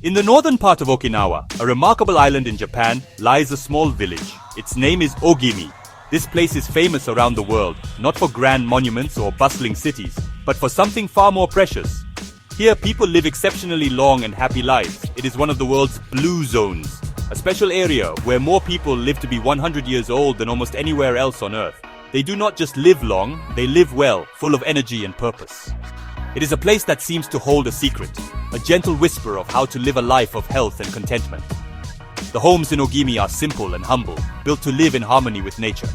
In the northern part of Okinawa, a remarkable island in Japan, lies a small village. Its name is Ogimi. This place is famous around the world, not for grand monuments or bustling cities, but for something far more precious. Here, people live exceptionally long and happy lives. It is one of the world's blue zones, a special area where more people live to be 100 years old than almost anywhere else on Earth. They do not just live long, they live well, full of energy and purpose. It is a place that seems to hold a secret, a gentle whisper of how to live a life of health and contentment. The homes in Ogimi are simple and humble, built to live in harmony with nature.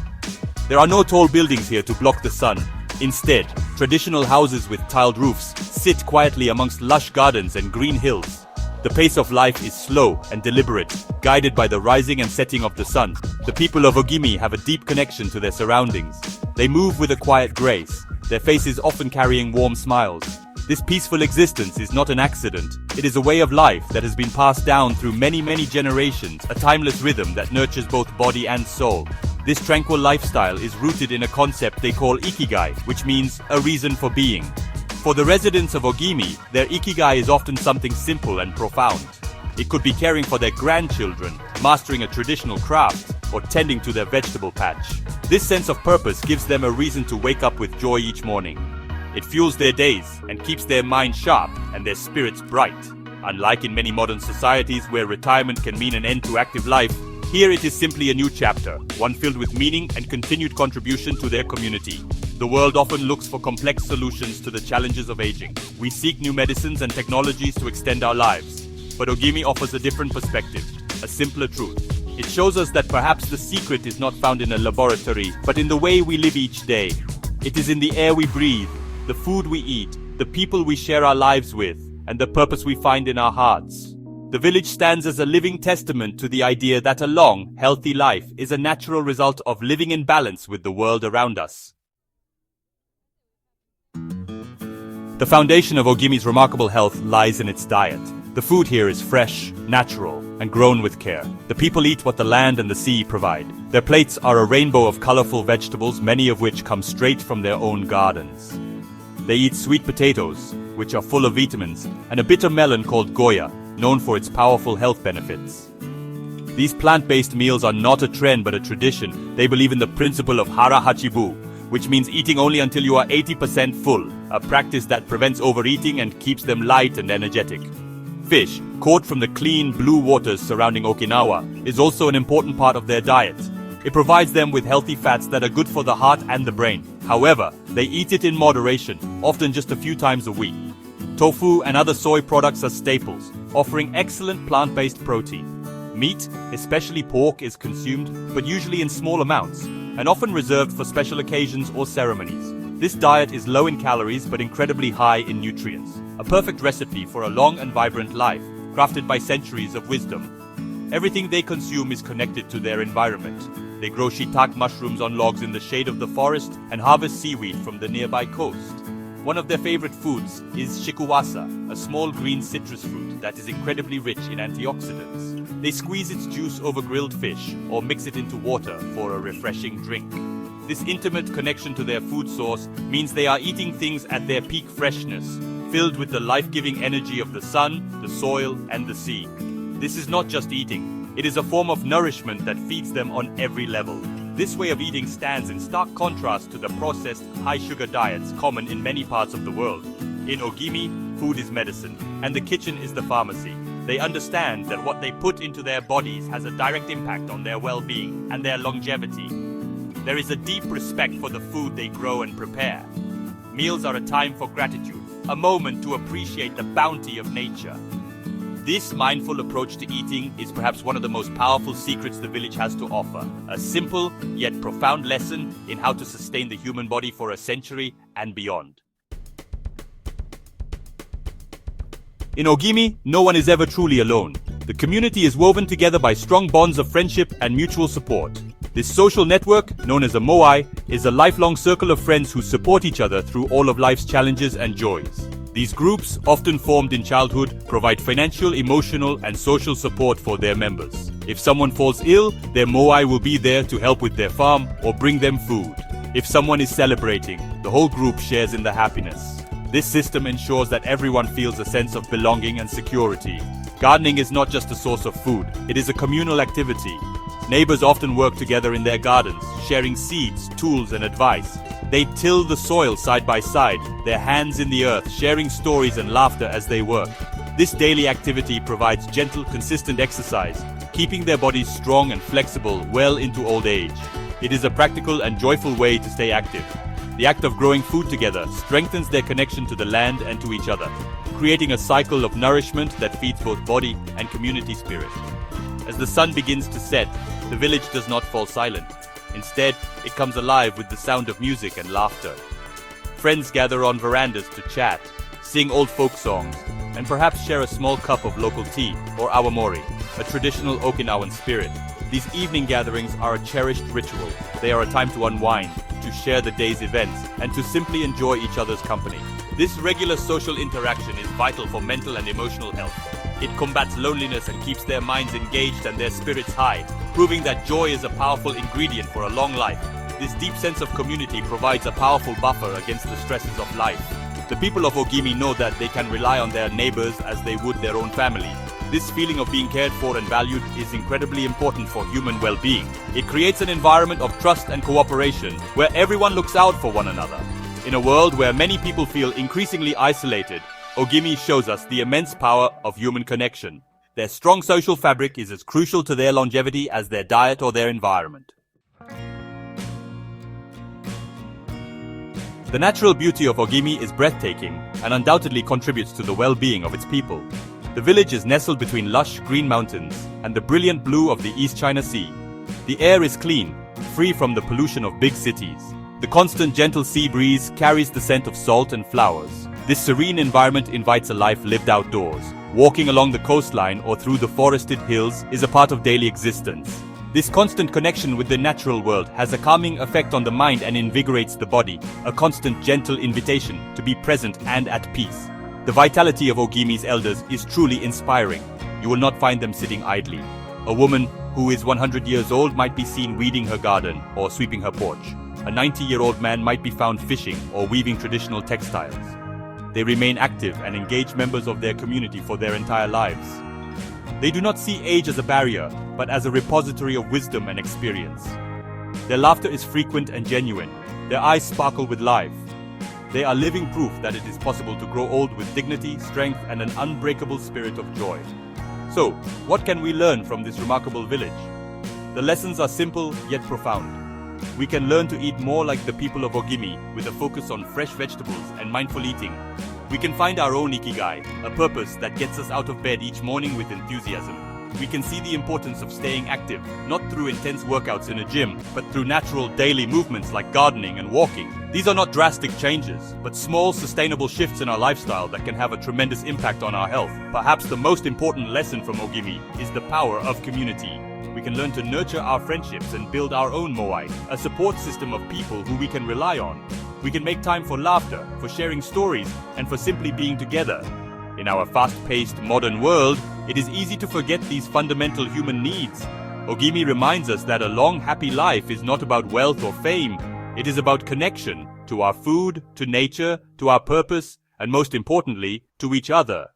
There are no tall buildings here to block the sun. Instead, traditional houses with tiled roofs sit quietly amongst lush gardens and green hills. The pace of life is slow and deliberate, guided by the rising and setting of the sun. The people of Ogimi have a deep connection to their surroundings. They move with a quiet grace, their faces often carrying warm smiles. This peaceful existence is not an accident. It is a way of life that has been passed down through many generations, a timeless rhythm that nurtures both body and soul. This tranquil lifestyle is rooted in a concept they call ikigai, which means a reason for being. For the residents of Ogimi, their ikigai is often something simple and profound. It could be caring for their grandchildren, mastering a traditional craft, or tending to their vegetable patch. This sense of purpose gives them a reason to wake up with joy each morning. It fuels their days and keeps their minds sharp and their spirits bright. Unlike in many modern societies where retirement can mean an end to active life, here it is simply a new chapter, one filled with meaning and continued contribution to their community. The world often looks for complex solutions to the challenges of aging. We seek new medicines and technologies to extend our lives. But Ogimi offers a different perspective, a simpler truth. It shows us that perhaps the secret is not found in a laboratory, but in the way we live each day. It is in the air we breathe, the food we eat, the people we share our lives with, and the purpose we find in our hearts. The village stands as a living testament to the idea that a long, healthy life is a natural result of living in balance with the world around us. The foundation of Ogimi's remarkable health lies in its diet. The food here is fresh, natural, and grown with care. The people eat what the land and the sea provide. Their plates are a rainbow of colorful vegetables, many of which come straight from their own gardens. They eat sweet potatoes, which are full of vitamins, and a bitter melon called goya, known for its powerful health benefits. These plant-based meals are not a trend but a tradition. They believe in the principle of hara hachibu, which means eating only until you are 80% full, a practice that prevents overeating and keeps them light and energetic. Fish, caught from the clean blue waters surrounding Okinawa, is also an important part of their diet. It provides them with healthy fats that are good for the heart and the brain. However, they eat it in moderation, often just a few times a week. Tofu and other soy products are staples, offering excellent plant-based protein. Meat, especially pork, is consumed, but usually in small amounts, and often reserved for special occasions or ceremonies. This diet is low in calories but incredibly high in nutrients. A perfect recipe for a long and vibrant life, crafted by centuries of wisdom. Everything they consume is connected to their environment. They grow shiitake mushrooms on logs in the shade of the forest and harvest seaweed from the nearby coast. One of their favorite foods is shikuwasa, a small green citrus fruit that is incredibly rich in antioxidants. They squeeze its juice over grilled fish or mix it into water for a refreshing drink. This intimate connection to their food source means they are eating things at their peak freshness, filled with the life-giving energy of the sun, the soil, and the sea. This is not just eating. It is a form of nourishment that feeds them on every level. This way of eating stands in stark contrast to the processed, high-sugar diets common in many parts of the world. In Ogimi, food is medicine, and the kitchen is the pharmacy. They understand that what they put into their bodies has a direct impact on their well-being and their longevity. There is a deep respect for the food they grow and prepare. Meals are a time for gratitude, a moment to appreciate the bounty of nature. This mindful approach to eating is perhaps one of the most powerful secrets the village has to offer. A simple yet profound lesson in how to sustain the human body for a century and beyond. In Ogimi, no one is ever truly alone. The community is woven together by strong bonds of friendship and mutual support. This social network, known as a moai, is a lifelong circle of friends who support each other through all of life's challenges and joys. These groups, often formed in childhood, provide financial, emotional, and social support for their members. If someone falls ill, their moai will be there to help with their farm or bring them food. If someone is celebrating, the whole group shares in the happiness. This system ensures that everyone feels a sense of belonging and security. Gardening is not just a source of food, it is a communal activity. Neighbors often work together in their gardens, sharing seeds, tools, and advice. They till the soil side by side, their hands in the earth, sharing stories and laughter as they work. This daily activity provides gentle, consistent exercise, keeping their bodies strong and flexible well into old age. It is a practical and joyful way to stay active. The act of growing food together strengthens their connection to the land and to each other, creating a cycle of nourishment that feeds both body and community spirit. As the sun begins to set, the village does not fall silent. Instead, it comes alive with the sound of music and laughter. Friends gather on verandas to chat, sing old folk songs, and perhaps share a small cup of local tea or awamori, a traditional Okinawan spirit. These evening gatherings are a cherished ritual. They are a time to unwind, to share the day's events, and to simply enjoy each other's company. This regular social interaction is vital for mental and emotional health. It combats loneliness and keeps their minds engaged and their spirits high, proving that joy is a powerful ingredient for a long life. This deep sense of community provides a powerful buffer against the stresses of life. The people of Ogimi know that they can rely on their neighbors as they would their own family. This feeling of being cared for and valued is incredibly important for human well-being. It creates an environment of trust and cooperation where everyone looks out for one another. In a world where many people feel increasingly isolated, Ogimi shows us the immense power of human connection. Their strong social fabric is as crucial to their longevity as their diet or their environment. The natural beauty of Ogimi is breathtaking and undoubtedly contributes to the well-being of its people. The village is nestled between lush green mountains and the brilliant blue of the East China Sea. The air is clean, free from the pollution of big cities. The constant gentle sea breeze carries the scent of salt and flowers. This serene environment invites a life lived outdoors. Walking along the coastline or through the forested hills is a part of daily existence. This constant connection with the natural world has a calming effect on the mind and invigorates the body, a constant gentle invitation to be present and at peace. The vitality of Ogimi's elders is truly inspiring. You will not find them sitting idly. A woman who is 100 years old might be seen weeding her garden or sweeping her porch. A 90-year-old man might be found fishing or weaving traditional textiles. They remain active and engaged members of their community for their entire lives. They do not see age as a barrier, but as a repository of wisdom and experience. Their laughter is frequent and genuine. Their eyes sparkle with life. They are living proof that it is possible to grow old with dignity, strength, and an unbreakable spirit of joy. So, what can we learn from this remarkable village? The lessons are simple yet profound. We can learn to eat more like the people of Ogimi with a focus on fresh vegetables and mindful eating. We can find our own ikigai, a purpose that gets us out of bed each morning with enthusiasm. We can see the importance of staying active, not through intense workouts in a gym, but through natural daily movements like gardening and walking. These are not drastic changes, but small, sustainable shifts in our lifestyle that can have a tremendous impact on our health. Perhaps the most important lesson from Ogimi is the power of community. We can learn to nurture our friendships and build our own moai, a support system of people who we can rely on. We can make time for laughter, for sharing stories, and for simply being together. In our fast-paced modern world, it is easy to forget these fundamental human needs. Ogimi reminds us that a long, happy life is not about wealth or fame. It is about connection to our food, to nature, to our purpose, and most importantly, to each other.